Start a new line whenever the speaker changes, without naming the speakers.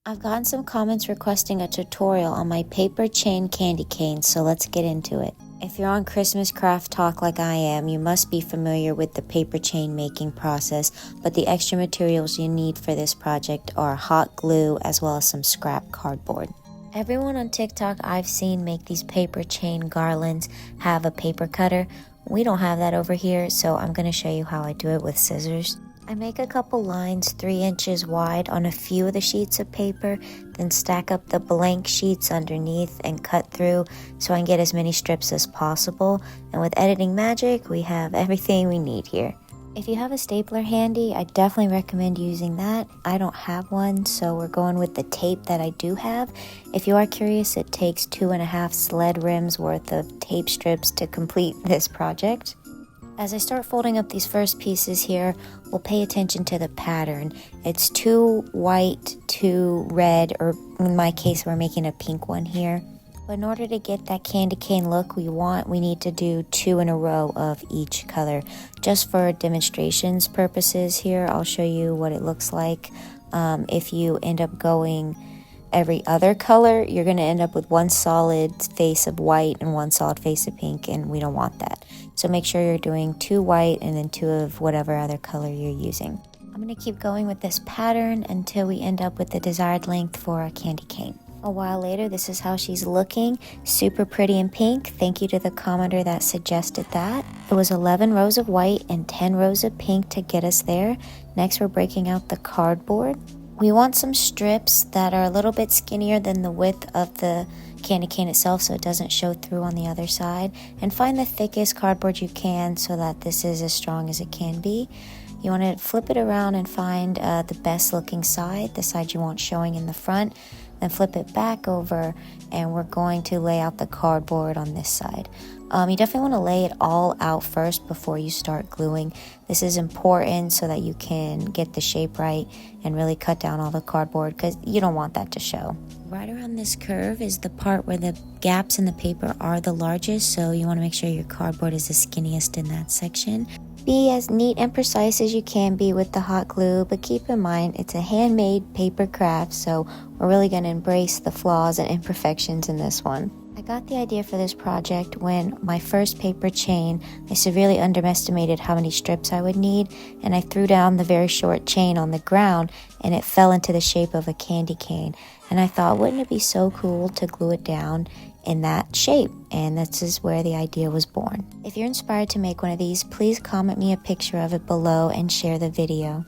I've gotten some comments requesting a tutorial on my paper chain candy cane, so let's get into it. If you're on Christmas craft talk like I am, you must be familiar with the paper chain making process, but the extra materials you need for this project are hot glue as well as some scrap cardboard. Everyone on TikTok I've seen make these paper chain garlands have a paper cutter. We don't have that over here, so I'm going to show you how I do it with scissors. I make a couple lines 3 inches wide on a few of the sheets of paper, then stack up the blank sheets underneath and cut through so I can get as many strips as possible. And with editing magic, we have everything we need here. If you have a stapler handy, I definitely recommend using that. I don't have one, so we're going with the tape that I do have. If you are curious, it takes 2.5 sled rims worth of tape strips to complete this project. As I start folding up these first pieces here, we'll pay attention to the pattern. It's 2 white, 2 red, or in my case, we're making a pink one here. But in order to get that candy cane look we need to do 2 in a row of each color. Just for demonstrations purposes here, I'll show you what it looks like. If you end up going every other color, you're going to end up with 1 solid face of white and 1 solid face of pink, and we don't want that. So make sure you're doing 2 white and then 2 of whatever other color you're using. I'm going to keep going with this pattern until we end up with the desired length for a candy cane. A while later, this is how she's looking, super pretty in pink. Thank you to the commenter that suggested that. It was 11 rows of white and 10 rows of pink to get us there. Next, we're breaking out the cardboard. We want some strips that are a little bit skinnier than the width of the candy cane itself so it doesn't show through on the other side. And find the thickest cardboard you can so that this is as strong as it can be. You want to flip it around and find the best looking side, the side you want showing in the front. Then flip it back over and we're going to lay out the cardboard on this side. You definitely want to lay it all out first before you start gluing. This is important so that you can get the shape right and really cut down all the cardboard because you don't want that to show. Right around this curve is the part where the gaps in the paper are the largest, so you want to make sure your cardboard is the skinniest in that section. Be as neat and precise as you can be with the hot glue, but keep in mind it's a handmade paper craft, so we're really going to embrace the flaws and imperfections in this one. I got the idea for this project when my first paper chain, I severely underestimated how many strips I would need, and I threw down the very short chain on the ground and it fell into the shape of a candy cane. And I thought, wouldn't it be so cool to glue it down in that shape? And this is where the idea was born. If you're inspired to make one of these, please comment me a picture of it below and share the video.